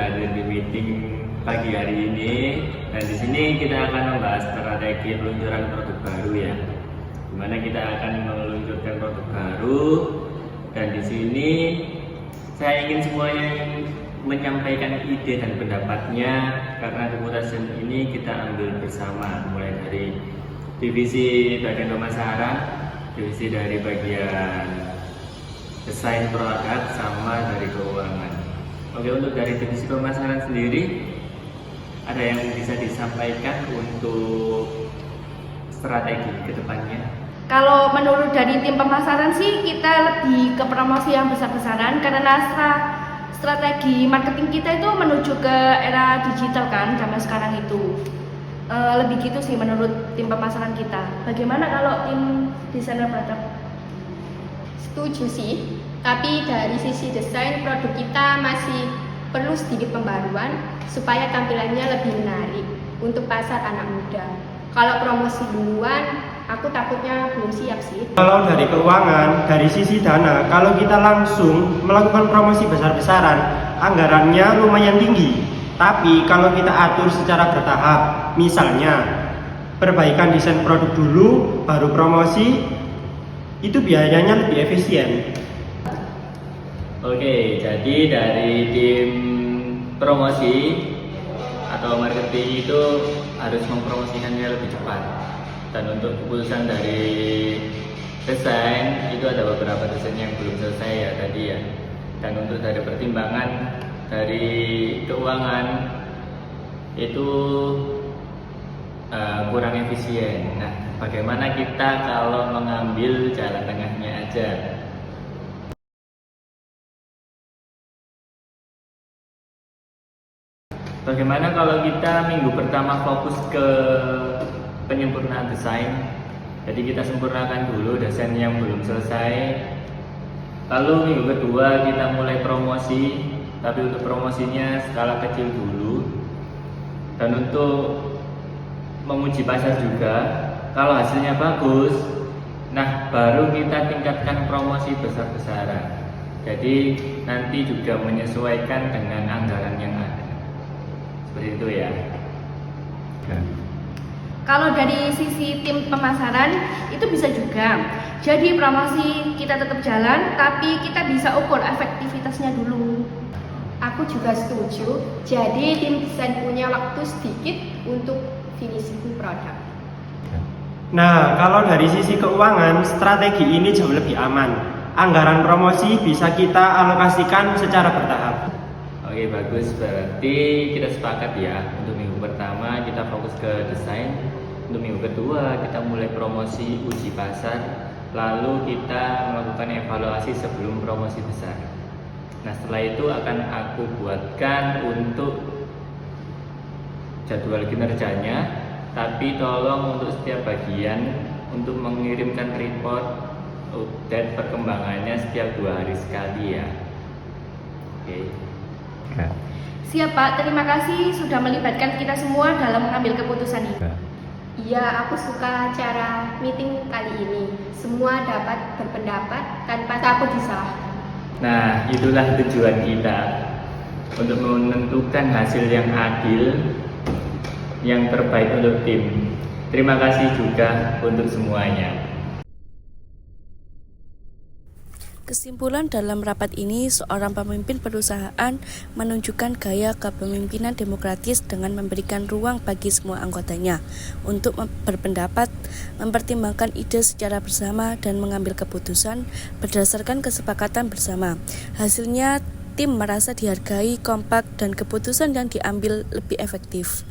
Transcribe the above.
hadir di meeting pagi hari ini. Dan di sini kita akan membahas strategi peluncuran produk baru ya. Dimana kita akan meluncurkan produk baru. Dan di sini saya ingin semuanya menyampaikan ide dan pendapatnya, karena keputusan ini kita ambil bersama, mulai dari divisi bagian pemasaran, divisi dari bagian desain produk, sama dari keuangan. Oke, untuk dari divisi pemasaran sendiri, ada yang bisa disampaikan untuk strategi ke depannya? Kalau menurut dari tim pemasaran sih, kita lebih ke promosi yang besar-besaran, karena strategi marketing kita itu menuju ke era digital kan, zaman sekarang itu. Lebih gitu sih menurut tim pemasaran kita. Bagaimana kalau tim desainer produk? Setuju sih, tapi dari sisi desain produk kita masih perlu sedikit pembaruan supaya tampilannya lebih menarik untuk pasar anak muda. Kalau promosi duluan, aku takutnya belum siap sih. Kalau dari keuangan, dari sisi dana, kalau kita langsung melakukan promosi besar-besaran, anggarannya lumayan tinggi. Tapi kalau kita atur secara bertahap, misalnya perbaikan desain produk dulu, baru promosi, itu biayanya lebih efisien. Oke, jadi dari tim promosi atau marketing itu harus mempromosikannya lebih cepat. Dan untuk keputusan dari desain itu ada beberapa desain yang belum selesai ya tadi ya. Dan untuk dari pertimbangan dari keuangan itu kurang efisien. Nah, bagaimana kita kalau mengambil jalan tengahnya aja? Bagaimana kalau kita minggu pertama fokus ke penyempurnaan desain? Jadi kita sempurnakan dulu desain yang belum selesai. Lalu minggu kedua kita mulai promosi, tapi untuk promosinya skala kecil dulu. Dan untuk menguji pasar juga, kalau hasilnya bagus, nah baru kita tingkatkan promosi besar-besaran. Jadi nanti juga menyesuaikan dengan anggaran yang ada. Seperti itu ya. Kalau dari sisi tim pemasaran itu bisa juga. Jadi promosi kita tetap jalan, tapi kita bisa ukur efektivitasnya dulu. Aku juga setuju, jadi tim desain punya waktu sedikit untuk finishing produk. Nah, kalau dari sisi keuangan, strategi ini jauh lebih aman. Anggaran promosi bisa kita alokasikan secara bertahap. Oke, bagus. Berarti kita sepakat ya, untuk minggu pertama kita fokus ke desain. Untuk minggu kedua kita mulai promosi uji pasar, lalu kita melakukan evaluasi sebelum promosi besar. Nah, setelah itu akan aku buatkan untuk jadwal kinerjanya, tapi tolong untuk setiap bagian untuk mengirimkan report update perkembangannya setiap 2 hari sekali ya. Oke. Siap Pak, terima kasih sudah melibatkan kita semua dalam mengambil keputusan ini. Iya, aku suka cara meeting kali ini. Semua dapat berpendapat tanpa takut disalahkan. Nah, itulah tujuan kita, untuk menentukan hasil yang adil, yang terbaik untuk tim. Terima kasih juga untuk semuanya. Kesimpulan dalam rapat ini, seorang pemimpin perusahaan menunjukkan gaya kepemimpinan demokratis dengan memberikan ruang bagi semua anggotanya untuk berpendapat, mempertimbangkan ide secara bersama, dan mengambil keputusan berdasarkan kesepakatan bersama. Hasilnya, tim merasa dihargai, kompak, dan keputusan yang diambil lebih efektif.